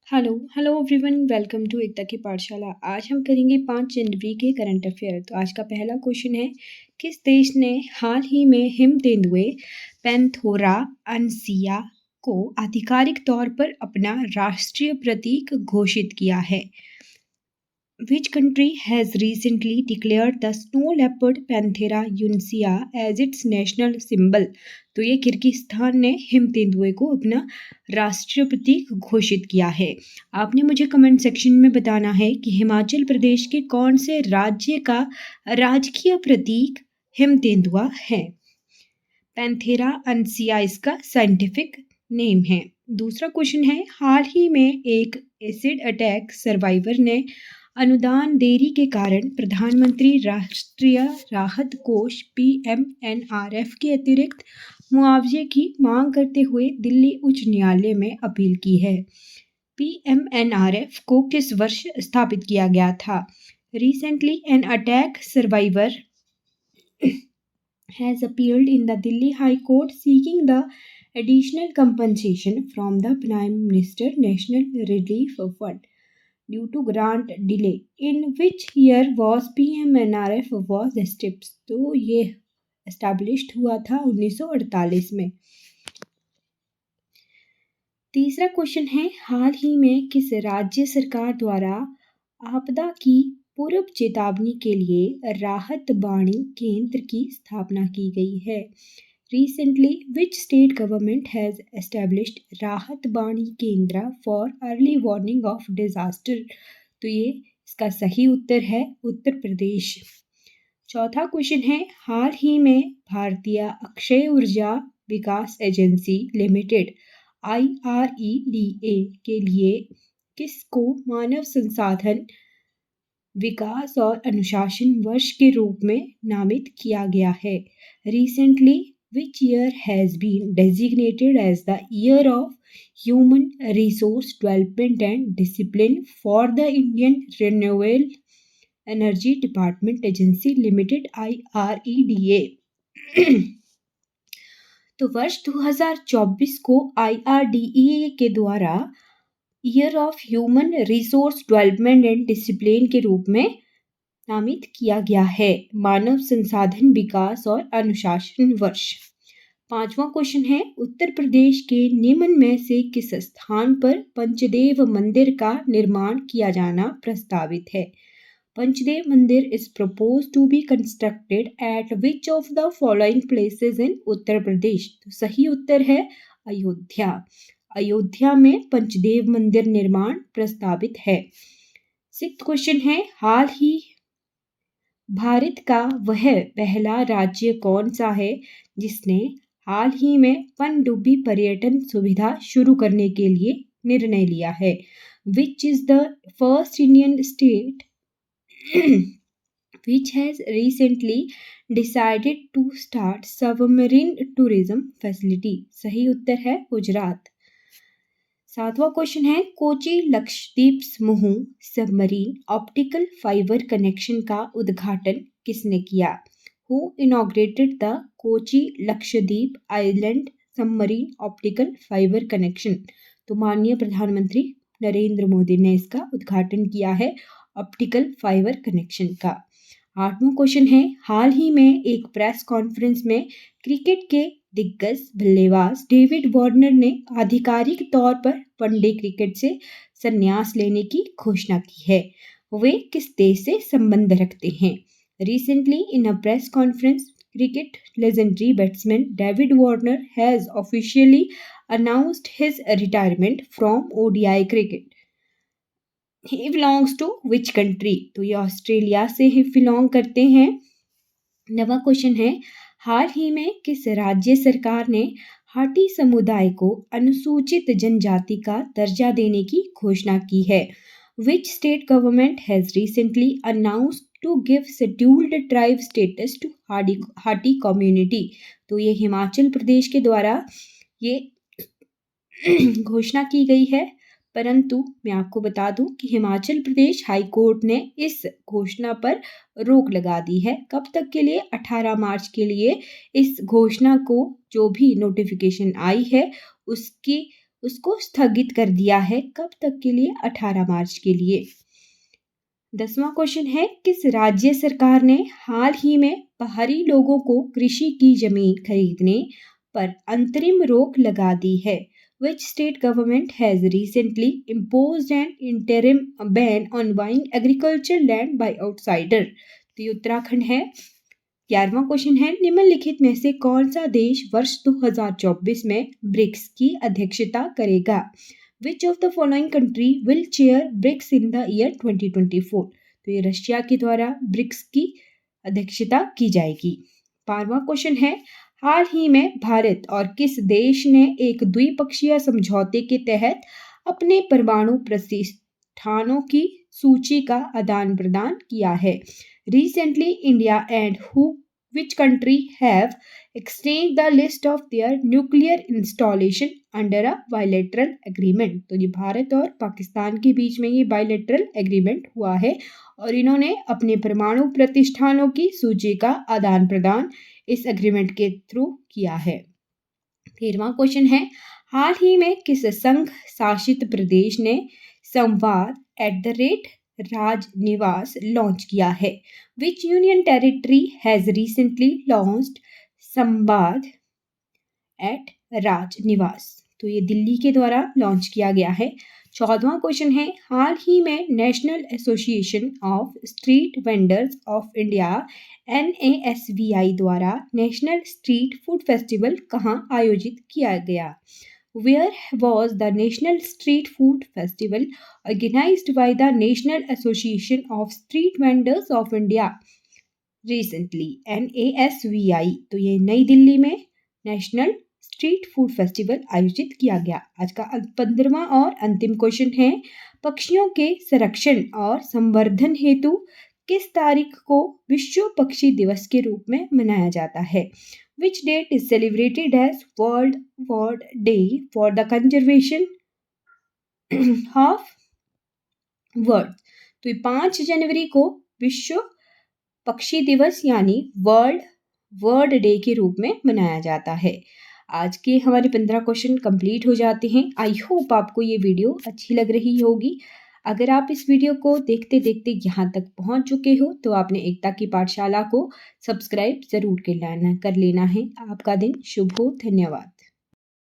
Hello everyone, welcome to एकता की पाठशाला। आज हम करेंगे 5 जनवरी के करंट अफेयर। तो आज का पहला क्वेश्चन है, किस देश ने हाल ही में हिम तेंदुए पैंथोरा अनसिया को आधिकारिक तौर पर अपना राष्ट्रीय प्रतीक घोषित किया है? Which country has recently declared the snow leopard Panthera uncia as its national symbol? तो ये किर्गिस्तान ने हिम तेंदुए को अपना राष्ट्रीय प्रतीक घोषित किया है। आपने मुझे कमेंट सेक्शन में बताना है कि हिमाचल प्रदेश के कौन से राज्य का राजकीय प्रतीक हिम तेंदुआ है। पैंथेरा अनसिया इसका साइंटिफिक नेम है। दूसरा क्वेश्चन है, हाल ही में एक एसिड अटैक सर्वाइवर ने अनुदान देरी के कारण प्रधानमंत्री राष्ट्रीय राहत कोष PMNRF के अतिरिक्त मुआवजे की मांग करते हुए दिल्ली उच्च न्यायालय में अपील की है। PMNRF को किस वर्ष स्थापित किया गया था? Recently, an attack survivor has appealed in the Delhi High Court seeking the additional compensation from the Prime Minister National Relief Fund due to grant delay. In which year was PMNRF was established? तो ये established हुआ था 1948 में। तीसरा question है, हाल ही में किस राज्य सरकार द्वारा आपदा की पूर्व चेतावनी के लिए राहत बाणी केंद्र की स्थापना की गई है? Recently, which state government has established राहत बाणी केंद्र for early warning of disaster? तो ये इसका सही उत्तर है उत्तर प्रदेश। चौथा क्वेश्चन है, हाल ही में भारतीय अक्षय ऊर्जा विकास एजेंसी लिमिटेड IREDA के लिए किसको मानव संसाधन विकास और अनुशासन वर्ष के रूप में नामित किया गया है? Recently, which year has been designated as the year of human resource development and discipline for the Indian Renewable Energy Department Agency Limited IREDA? तो वर्ष 2024 को IRDA के द्वारा year of human resource development and discipline के रूप में नामित किया गया है। मानव संसाधन विकास और अनुशासन वर्ष। पांचवा क्वेश्चन है, उत्तर प्रदेश के निम्न में से किस स्थान पर पंचदेव मंदिर का निर्माण किया जाना प्रस्तावित है? Panchdev mandir is proposed to be constructed at which of the following places in Uttar Pradesh? तो सही उत्तर है अयोध्या। अयोध्या में पंचदेव मंदिर निर्माण प्रस्तावित है। सिक्स्थ क्वेश्चन है, हाल ही भारत का वह पहला राज्य कौन सा है जिसने हाल ही में पनडुब्बी पर्यटन सुविधा शुरू करने के लिए निर्णय लिया है? Which is the first Indian state which has recently decided to start submarine tourism facility? सही उत्तर है गुजरात। सातवां क्वेश्चन है, कोची लक्षद्वीप समूह सबमरीन ऑप्टिकल फाइबर कनेक्शन का उद्घाटन किसने किया? Who inaugurated the Kochi Lakshadweep island submarine optical fibre connection? तो माननीय प्रधानमंत्री नरेंद्र मोदी ने इसका उद्घाटन किया है ऑप्टिकल फाइबर कनेक्शन का। आठवां क्वेश्चन है, हाल ही में एक प्रेस कॉन्फ्रेंस में क्रिकेट के दिग्गज बल्लेबाज डेविड वार्नर ने आधिकारिक तौर पर वनडे क्रिकेट से संन्यास लेने की घोषणा की है। वे किस देश से संबंध रखते हैं? Recently, in a press conference, cricket legendary batsman David Warner has officially announced his retirement from ODI cricket. He belongs to which country? तो ये ऑस्ट्रेलिया से ही बिलोंग करते हैं। नवा क्वेश्चन है, हाल ही में किस राज्य सरकार ने हाटी समुदाय को अनुसूचित जनजाति का दर्जा देने की घोषणा की है? Which state government has recently announced to give scheduled tribe status to Hati community? तो ये हिमाचल प्रदेश के द्वारा ये घोषणा की गई है, परंतु मैं आपको बता दूं कि हिमाचल प्रदेश हाई कोर्ट ने इस घोषणा पर रोक लगा दी है। कब तक के लिए? 18 मार्च के लिए इस घोषणा को जो भी नोटिफिकेशन आई है उसकी उसको स्थगित कर दिया है। कब तक के लिए? 18 मार्च के लिए। 10वां क्वेश्चन है, किस राज्य सरकार ने हाल ही में बाहरी लोगों को कृषि की जमीन खरीदने पर अंतरिम रोक लगा दी है? Which state government has recently imposed an interim ban on buying agricultural land by outsider? तो ये उत्तराखंड है। 11वां क्वेश्चन है, निम्नलिखित में से कौन सा देश वर्ष 2024 में ब्रिक्स की अध्यक्षता करेगा? Which of the following country will chair BRICS in the year 2024? तो ये रशिया के द्वारा ब्रिक्स की अध्यक्षता की जाएगी। 12वां क्वेश्चन है, हाल ही में भारत और किस देश ने एक द्विपक्षीय समझौते के तहत अपने परमाणु प्रतिष्ठानों की सूची का आदान प्रदान किया है? Recently, India and which country have exchanged the list of their nuclear installation under a bilateral agreement? तो ये भारत और पाकिस्तान के बीच में ये bilateral agreement हुआ है और इन्होंने अपने परमाणु प्रतिष्ठानों की सूची का आदान प्रदान इस एग्रीमेंट के थ्रू किया है। 13वां क्वेश्चन है, हाल ही में किस संघ शासित प्रदेश ने संवाद @राजनिवास लॉन्च किया है? Which union territory has recently launched संवाद @राजनिवास? तो ये दिल्ली के द्वारा लॉन्च किया गया है। 14वां क्वेश्चन है, हाल ही में national association of street vendors of India NASVI द्वारा नेशनल स्ट्रीट फूड फेस्टिवल कहाँ आयोजित किया गया? Where was the National Street Food Festival organized by the National Association of Street Vendors of India recently? NASVI। तो ये नई दिल्ली में national street food festival आयोजित किया गया। आज का 15वां और अंतिम क्वेश्चन है, पक्षियों के संरक्षण और संवर्धन हेतु किस तारीख को विश्व पक्षी दिवस के रूप में मनाया जाता है? Which date is celebrated as World Bird Day for the conservation of birds? तो ये 5 जनवरी को विश्व पक्षी दिवस यानी वर्ल्ड बर्ड डे के रूप में मनाया जाता है। आज के हमारे 15 क्वेश्चन कंप्लीट हो जाते हैं। आई होप आपको ये वीडियो अच्छी लग रही होगी। अगर आप इस वीडियो को देखते देखते यहाँ तक पहुँच चुके हो तो आपने एकता की पाठशाला को सब्सक्राइब ज़रूर कर लेना है। आपका दिन शुभ हो। धन्यवाद।